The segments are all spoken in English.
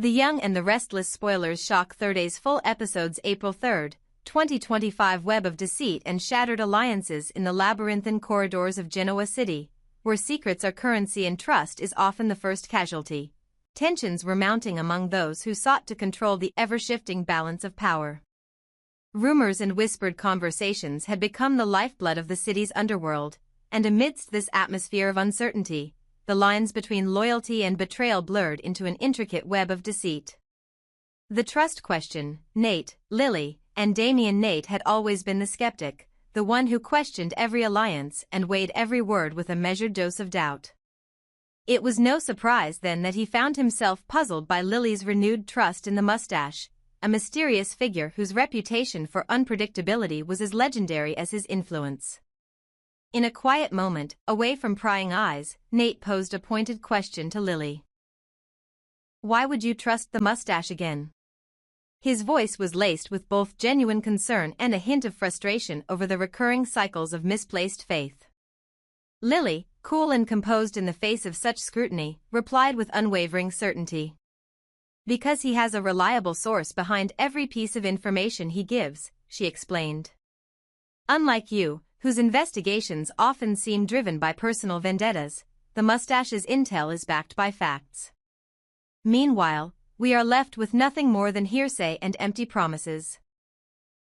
The Young and the Restless spoilers shock Thurdays full episodes April 3, 2025 Web of deceit and shattered alliances in the labyrinthine corridors of Genoa City, where secrets are currency and trust is often the first casualty. Tensions were mounting among those who sought to control the ever-shifting balance of power. Rumors and whispered conversations had become the lifeblood of the city's underworld, and amidst this atmosphere of uncertainty, the lines between loyalty and betrayal blurred into an intricate web of deceit. The trust question, Nate, Lily, and Damien. Nate had always been the skeptic, the one who questioned every alliance and weighed every word with a measured dose of doubt. It was no surprise then that he found himself puzzled by Lily's renewed trust in the mustache, a mysterious figure whose reputation for unpredictability was as legendary as his influence. In a quiet moment, away from prying eyes, Nate posed a pointed question to Lily. "Why would you trust the mustache again?" His voice was laced with both genuine concern and a hint of frustration over the recurring cycles of misplaced faith. Lily, cool and composed in the face of such scrutiny, replied with unwavering certainty. "Because he has a reliable source behind every piece of information he gives," she explained. "Unlike you, whose investigations often seem driven by personal vendettas, the mustache's intel is backed by facts. Meanwhile, we are left with nothing more than hearsay and empty promises."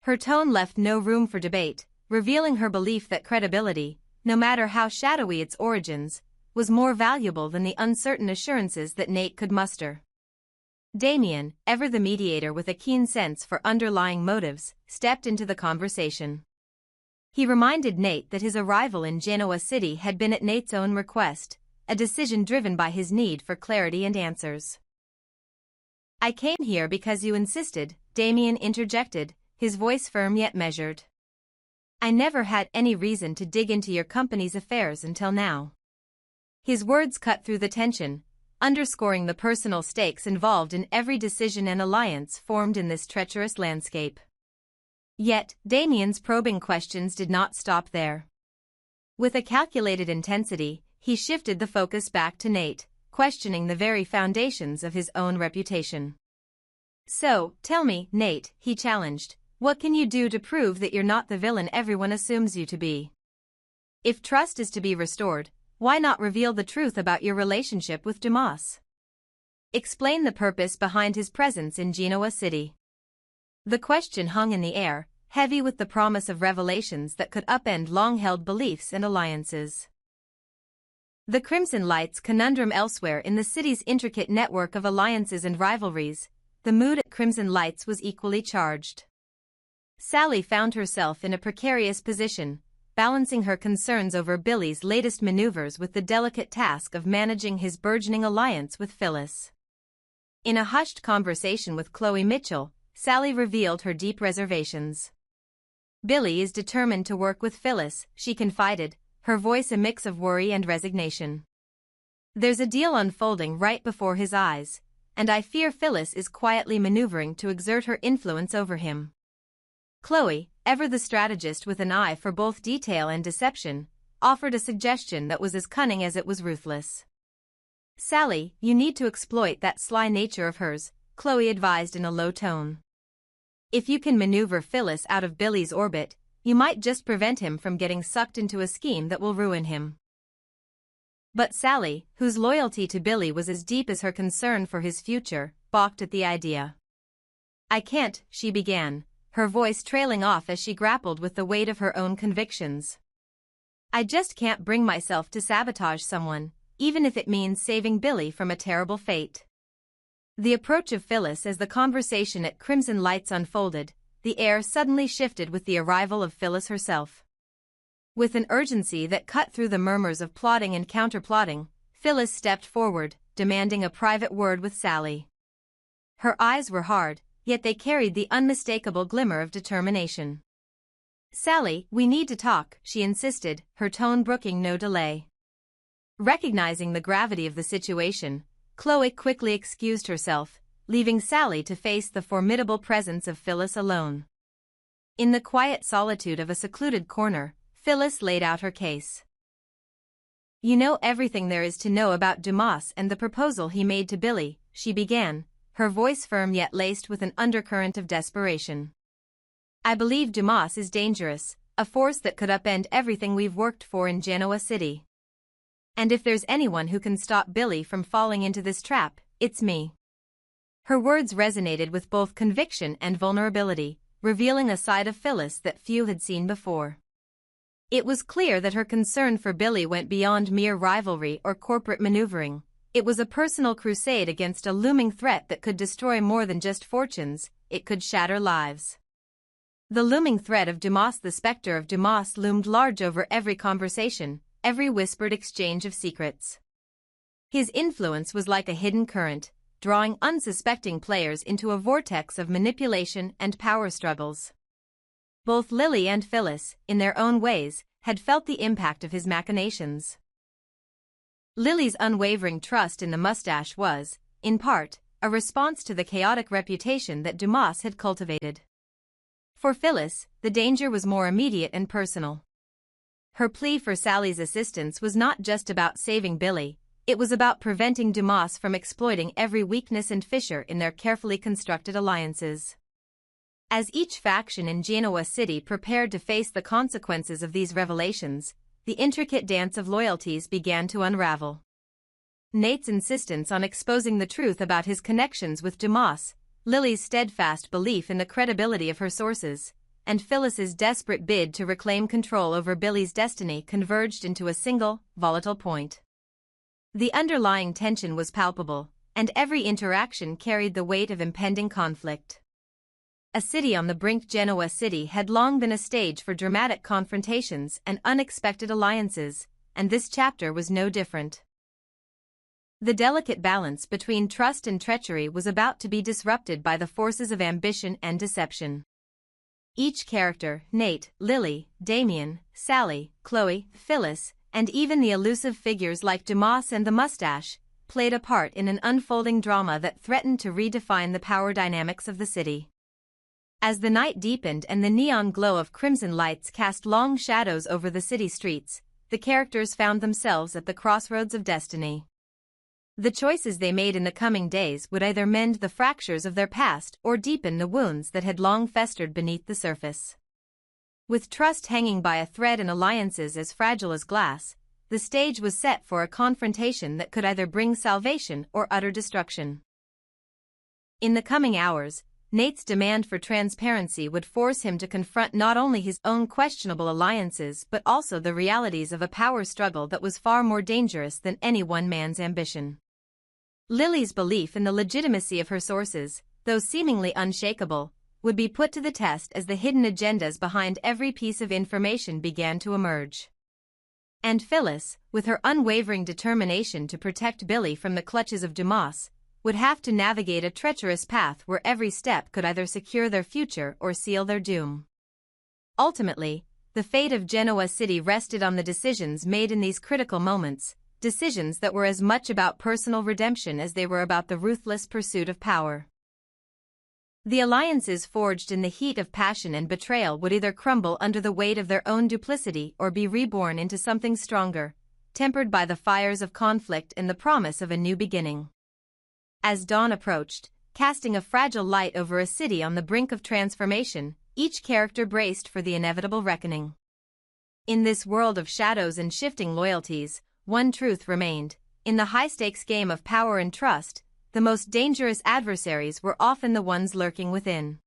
Her tone left no room for debate, revealing her belief that credibility, no matter how shadowy its origins, was more valuable than the uncertain assurances that Nate could muster. Damien, ever the mediator with a keen sense for underlying motives, stepped into the conversation. He reminded Nate that his arrival in Genoa City had been at Nate's own request, a decision driven by his need for clarity and answers. "I came here because you insisted," Damien interjected, his voice firm yet measured. "I never had any reason to dig into your company's affairs until now." His words cut through the tension, underscoring the personal stakes involved in every decision and alliance formed in this treacherous landscape. Yet, Damien's probing questions did not stop there. With a calculated intensity, he shifted the focus back to Nate, questioning the very foundations of his own reputation. "So, tell me, Nate," he challenged, "what can you do to prove that you're not the villain everyone assumes you to be? If trust is to be restored, why not reveal the truth about your relationship with Dumas? Explain the purpose behind his presence in Genoa City." The question hung in the air, heavy with the promise of revelations that could upend long-held beliefs and alliances. The Crimson Light's conundrum. Elsewhere in the city's intricate network of alliances and rivalries, the mood at Crimson Lights was equally charged. Sally found herself in a precarious position, balancing her concerns over Billy's latest maneuvers with the delicate task of managing his burgeoning alliance with Phyllis. In a hushed conversation with Chloe Mitchell, Sally revealed her deep reservations. "Billy is determined to work with Phyllis," she confided, her voice a mix of worry and resignation. "There's a deal unfolding right before his eyes, and I fear Phyllis is quietly maneuvering to exert her influence over him." Chloe, ever the strategist with an eye for both detail and deception, offered a suggestion that was as cunning as it was ruthless. "Sally, you need to exploit that sly nature of hers," Chloe advised in a low tone. "If you can maneuver Phyllis out of Billy's orbit, you might just prevent him from getting sucked into a scheme that will ruin him." But Sally, whose loyalty to Billy was as deep as her concern for his future, balked at the idea. "I can't," she began, her voice trailing off as she grappled with the weight of her own convictions. "I just can't bring myself to sabotage someone, even if it means saving Billy from a terrible fate." The approach of Phyllis. As the conversation at Crimson Lights unfolded, the air suddenly shifted with the arrival of Phyllis herself. With an urgency that cut through the murmurs of plotting and counterplotting, Phyllis stepped forward, demanding a private word with Sally. Her eyes were hard, yet they carried the unmistakable glimmer of determination. "Sally, we need to talk," she insisted, her tone brooking no delay. Recognizing the gravity of the situation, Chloe quickly excused herself, leaving Sally to face the formidable presence of Phyllis alone. In the quiet solitude of a secluded corner, Phyllis laid out her case. "You know everything there is to know about Dumas and the proposal he made to Billy," she began, her voice firm yet laced with an undercurrent of desperation. "I believe Dumas is dangerous, a force that could upend everything we've worked for in Genoa City. And if there's anyone who can stop Billy from falling into this trap, it's me." Her words resonated with both conviction and vulnerability, revealing a side of Phyllis that few had seen before. It was clear that her concern for Billy went beyond mere rivalry or corporate maneuvering. It was a personal crusade against a looming threat that could destroy more than just fortunes, it could shatter lives. The looming threat of Dumas, the specter of Dumas, loomed large over every conversation, every whispered exchange of secrets. His influence was like a hidden current, drawing unsuspecting players into a vortex of manipulation and power struggles. Both Lily and Phyllis, in their own ways, had felt the impact of his machinations. Lily's unwavering trust in the mustache was, in part, a response to the chaotic reputation that Dumas had cultivated. For Phyllis, the danger was more immediate and personal. Her plea for Sally's assistance was not just about saving Billy, it was about preventing Dumas from exploiting every weakness and fissure in their carefully constructed alliances. As each faction in Genoa City prepared to face the consequences of these revelations, the intricate dance of loyalties began to unravel. Nate's insistence on exposing the truth about his connections with Dumas, Lily's steadfast belief in the credibility of her sources, and Phyllis's desperate bid to reclaim control over Billy's destiny converged into a single, volatile point. The underlying tension was palpable, and every interaction carried the weight of impending conflict. A city on the brink, Genoa City had long been a stage for dramatic confrontations and unexpected alliances, and this chapter was no different. The delicate balance between trust and treachery was about to be disrupted by the forces of ambition and deception. Each character, Nate, Lily, Damien, Sally, Chloe, Phyllis, and even the elusive figures like Dumas and the mustache, played a part in an unfolding drama that threatened to redefine the power dynamics of the city. As the night deepened and the neon glow of crimson lights cast long shadows over the city streets, the characters found themselves at the crossroads of destiny. The choices they made in the coming days would either mend the fractures of their past or deepen the wounds that had long festered beneath the surface. With trust hanging by a thread and alliances as fragile as glass, the stage was set for a confrontation that could either bring salvation or utter destruction. In the coming hours, Nate's demand for transparency would force him to confront not only his own questionable alliances but also the realities of a power struggle that was far more dangerous than any one man's ambition. Lily's belief in the legitimacy of her sources, though seemingly unshakable, would be put to the test as the hidden agendas behind every piece of information began to emerge. And Phyllis, with her unwavering determination to protect Billy from the clutches of Dumas, would have to navigate a treacherous path where every step could either secure their future or seal their doom. Ultimately, the fate of Genoa City rested on the decisions made in these critical moments, decisions that were as much about personal redemption as they were about the ruthless pursuit of power. The alliances forged in the heat of passion and betrayal would either crumble under the weight of their own duplicity or be reborn into something stronger, tempered by the fires of conflict and the promise of a new beginning. As dawn approached, casting a fragile light over a city on the brink of transformation, each character braced for the inevitable reckoning. In this world of shadows and shifting loyalties, one truth remained: in the high-stakes game of power and trust, the most dangerous adversaries were often the ones lurking within.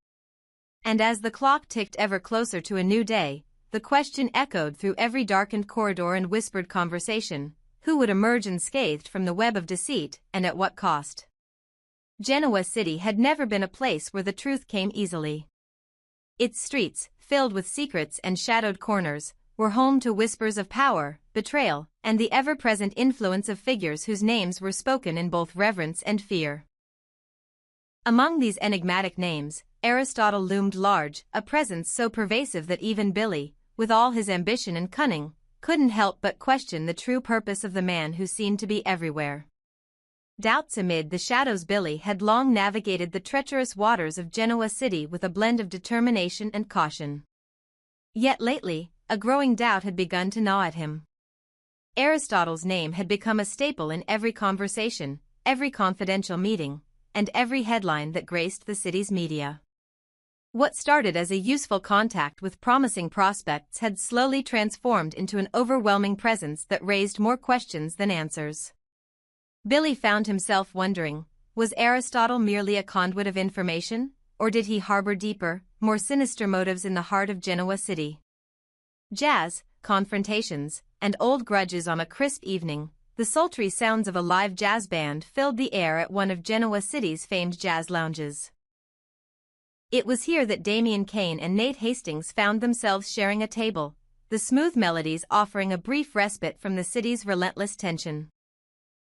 And as the clock ticked ever closer to a new day, the question echoed through every darkened corridor and whispered conversation: who would emerge unscathed from the web of deceit, and at what cost? Genoa City had never been a place where the truth came easily. Its streets, filled with secrets and shadowed corners, were home to whispers of power, betrayal, and the ever-present influence of figures whose names were spoken in both reverence and fear. Among these enigmatic names, Aristotle loomed large, a presence so pervasive that even Billy, with all his ambition and cunning, couldn't help but question the true purpose of the man who seemed to be everywhere. Doubts amid the shadows, Billy had long navigated the treacherous waters of Genoa City with a blend of determination and caution. Yet lately, a growing doubt had begun to gnaw at him. Aristotle's name had become a staple in every conversation, every confidential meeting, and every headline that graced the city's media. What started as a useful contact with promising prospects had slowly transformed into an overwhelming presence that raised more questions than answers. Billy found himself wondering, was Aristotle merely a conduit of information, or did he harbor deeper, more sinister motives in the heart of Genoa City? Jazz, confrontations, and old grudges on a crisp evening, the sultry sounds of a live jazz band filled the air at one of Genoa City's famed jazz lounges. It was here that Damien Kane and Nate Hastings found themselves sharing a table, the smooth melodies offering a brief respite from the city's relentless tension.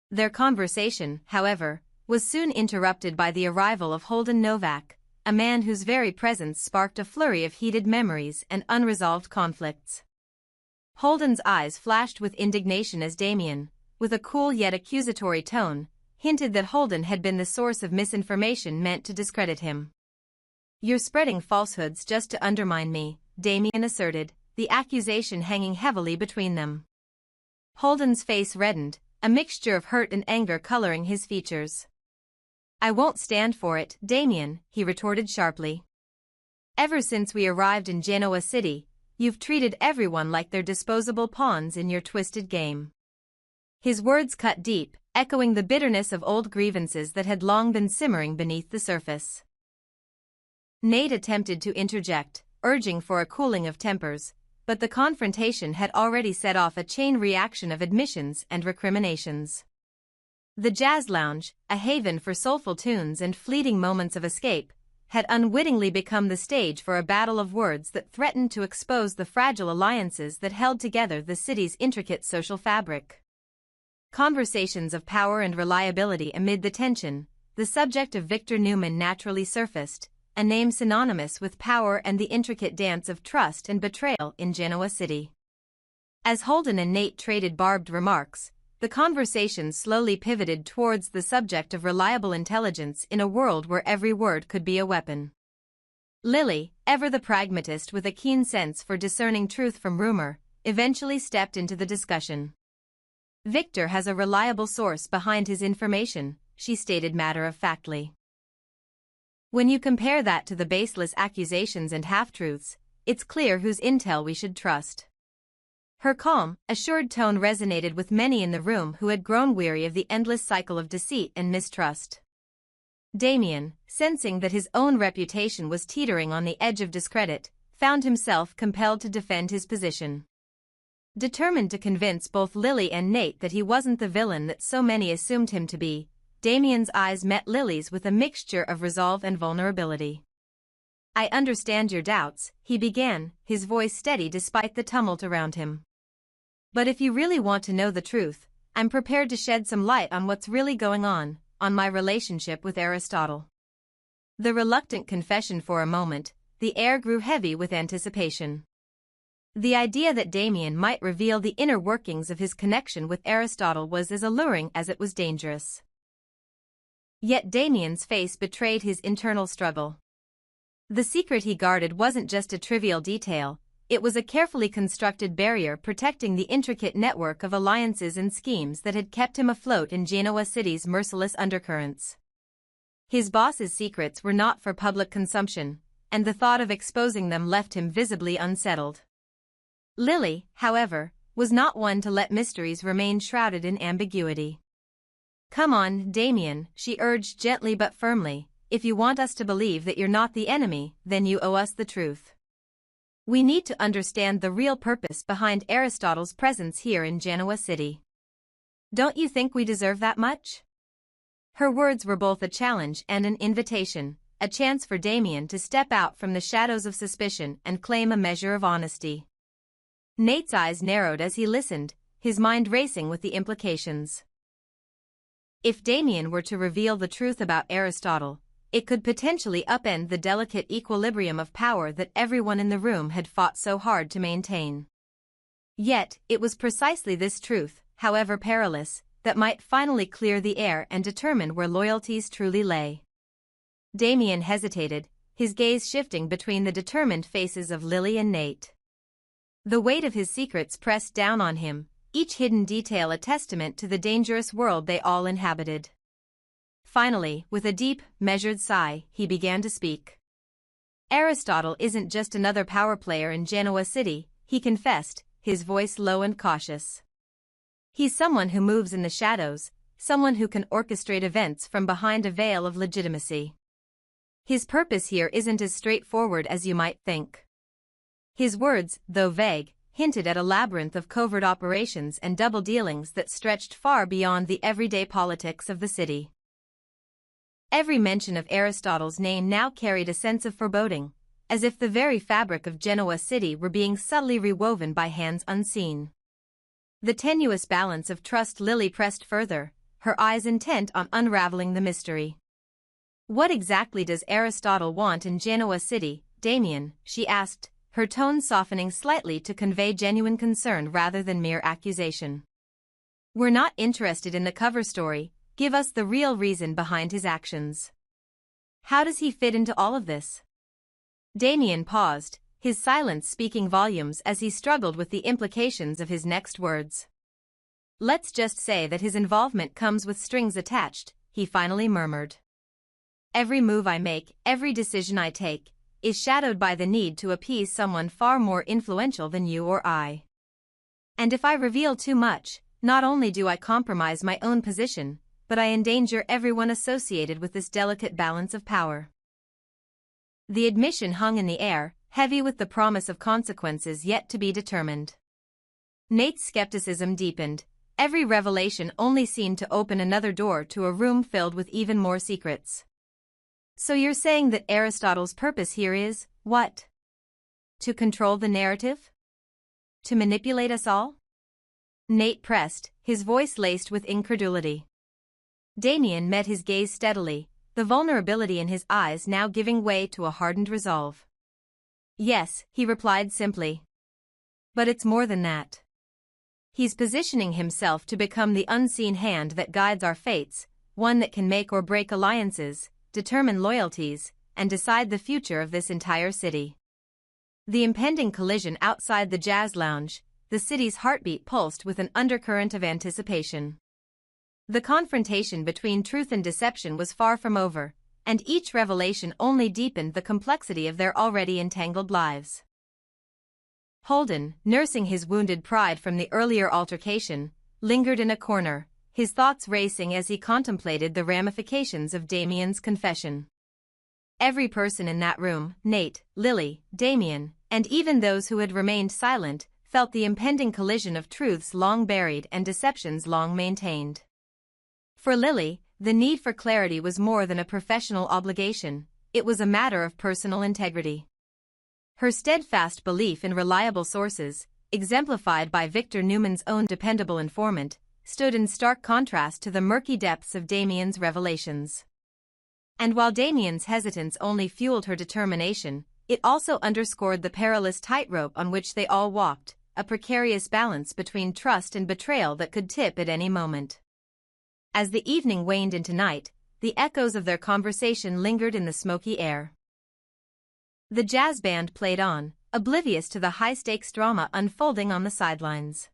Their conversation, however, was soon interrupted by the arrival of Holden Novak, a man whose very presence sparked a flurry of heated memories and unresolved conflicts. Holden's eyes flashed with indignation as Damien, with a cool yet accusatory tone, hinted that Holden had been the source of misinformation meant to discredit him. "You're spreading falsehoods just to undermine me," Damien asserted, the accusation hanging heavily between them. Holden's face reddened, a mixture of hurt and anger coloring his features. "I won't stand for it, Damien," he retorted sharply. "Ever since we arrived in Genoa City, you've treated everyone like they're disposable pawns in your twisted game." His words cut deep, echoing the bitterness of old grievances that had long been simmering beneath the surface. Nate attempted to interject, urging for a cooling of tempers, but the confrontation had already set off a chain reaction of admissions and recriminations. The jazz lounge, a haven for soulful tunes and fleeting moments of escape, had unwittingly become the stage for a battle of words that threatened to expose the fragile alliances that held together the city's intricate social fabric. Conversations of power and reliability amid the tension, the subject of Victor Newman naturally surfaced, a name synonymous with power and the intricate dance of trust and betrayal in Genoa City. As Holden and Nate traded barbed remarks, the conversation slowly pivoted towards the subject of reliable intelligence in a world where every word could be a weapon. Lily, ever the pragmatist with a keen sense for discerning truth from rumor, eventually stepped into the discussion. "Victor has a reliable source behind his information," she stated matter-of-factly. "When you compare that to the baseless accusations and half-truths, it's clear whose intel we should trust." Her calm, assured tone resonated with many in the room who had grown weary of the endless cycle of deceit and mistrust. Damien, sensing that his own reputation was teetering on the edge of discredit, found himself compelled to defend his position. Determined to convince both Lily and Nate that he wasn't the villain that so many assumed him to be, Damien's eyes met Lily's with a mixture of resolve and vulnerability. "I understand your doubts," he began, his voice steady despite the tumult around him. "But if you really want to know the truth, I'm prepared to shed some light on what's really going on my relationship with Aristotle." The reluctant confession for a moment, the air grew heavy with anticipation. The idea that Damien might reveal the inner workings of his connection with Aristotle was as alluring as it was dangerous. Yet Damien's face betrayed his internal struggle. The secret he guarded wasn't just a trivial detail, it was a carefully constructed barrier protecting the intricate network of alliances and schemes that had kept him afloat in Genoa City's merciless undercurrents. His boss's secrets were not for public consumption, and the thought of exposing them left him visibly unsettled. Lily, however, was not one to let mysteries remain shrouded in ambiguity. "Come on, Damien," she urged gently but firmly, "if you want us to believe that you're not the enemy, then you owe us the truth. We need to understand the real purpose behind Aristotle's presence here in Genoa City. Don't you think we deserve that much?" Her words were both a challenge and an invitation, a chance for Damien to step out from the shadows of suspicion and claim a measure of honesty. Nate's eyes narrowed as he listened, his mind racing with the implications. If Damien were to reveal the truth about Aristotle, it could potentially upend the delicate equilibrium of power that everyone in the room had fought so hard to maintain. Yet, it was precisely this truth, however perilous, that might finally clear the air and determine where loyalties truly lay. Damien hesitated, his gaze shifting between the determined faces of Lily and Nate. The weight of his secrets pressed down on him, each hidden detail a testament to the dangerous world they all inhabited. Finally, with a deep, measured sigh, he began to speak. Aristotle isn't just another power player in Genoa City, he confessed, his voice low and cautious. He's someone who moves in the shadows, someone who can orchestrate events from behind a veil of legitimacy. His purpose here isn't as straightforward as you might think. His words, though vague, hinted at a labyrinth of covert operations and double dealings that stretched far beyond the everyday politics of the city. Every mention of Aristotle's name now carried a sense of foreboding, as if the very fabric of Genoa City were being subtly rewoven by hands unseen. The tenuous balance of trust Lily pressed further, her eyes intent on unraveling the mystery. "What exactly does Aristotle want in Genoa City, Damien?" she asked, her tone softening slightly to convey genuine concern rather than mere accusation. "We're not interested in the cover story, give us the real reason behind his actions. How does he fit into all of this?" Damien paused, his silence speaking volumes as he struggled with the implications of his next words. "Let's just say that his involvement comes with strings attached," he finally murmured. "Every move I make, every decision I take, is shadowed by the need to appease someone far more influential than you or I. And if I reveal too much, not only do I compromise my own position, but I endanger everyone associated with this delicate balance of power." The admission hung in the air, heavy with the promise of consequences yet to be determined. Nate's skepticism deepened. Every revelation only seemed to open another door to a room filled with even more secrets. "So you're saying that Aristotle's purpose here is, what? To control the narrative? To manipulate us all?" Nate pressed, his voice laced with incredulity. Damien met his gaze steadily, the vulnerability in his eyes now giving way to a hardened resolve. "Yes," he replied simply. "But it's more than that. He's positioning himself to become the unseen hand that guides our fates, one that can make or break alliances, determine loyalties, and decide the future of this entire city." The impending collision outside the jazz lounge, the city's heartbeat pulsed with an undercurrent of anticipation. The confrontation between truth and deception was far from over, and each revelation only deepened the complexity of their already entangled lives. Holden, nursing his wounded pride from the earlier altercation, lingered in a corner, his thoughts racing as he contemplated the ramifications of Damien's confession. Every person in that room, Nate, Lily, Damien, and even those who had remained silent, felt the impending collision of truths long buried and deceptions long maintained. For Lily, the need for clarity was more than a professional obligation, it was a matter of personal integrity. Her steadfast belief in reliable sources, exemplified by Victor Newman's own dependable informant, stood in stark contrast to the murky depths of Damien's revelations. And while Damien's hesitance only fueled her determination, it also underscored the perilous tightrope on which they all walked, a precarious balance between trust and betrayal that could tip at any moment. As the evening waned into night, the echoes of their conversation lingered in the smoky air. The jazz band played on, oblivious to the high-stakes drama unfolding on the sidelines.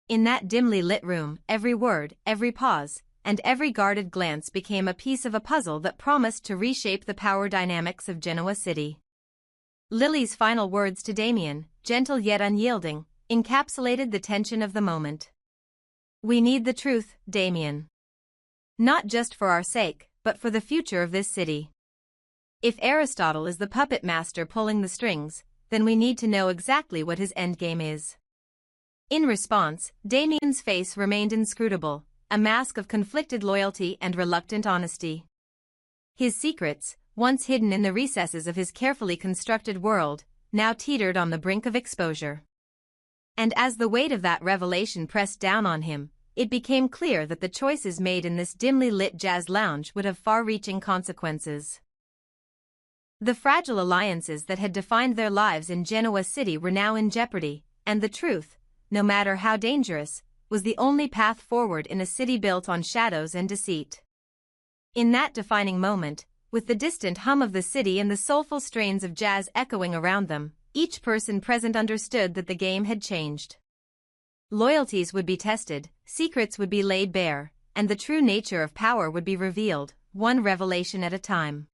In that dimly lit room, every word, every pause, and every guarded glance became a piece of a puzzle that promised to reshape the power dynamics of Genoa City. Lily's final words to Damien, gentle yet unyielding, encapsulated the tension of the moment. "We need the truth, Damien. Not just for our sake, but for the future of this city. If Aristotle is the puppet master pulling the strings, then we need to know exactly what his endgame is." In response, Damien's face remained inscrutable, a mask of conflicted loyalty and reluctant honesty. His secrets, once hidden in the recesses of his carefully constructed world, now teetered on the brink of exposure. And as the weight of that revelation pressed down on him, it became clear that the choices made in this dimly lit jazz lounge would have far-reaching consequences. The fragile alliances that had defined their lives in Genoa City were now in jeopardy, and the truth, no matter how dangerous, was the only path forward in a city built on shadows and deceit. In that defining moment, with the distant hum of the city and the soulful strains of jazz echoing around them, each person present understood that the game had changed. Loyalties would be tested, secrets would be laid bare, and the true nature of power would be revealed, one revelation at a time.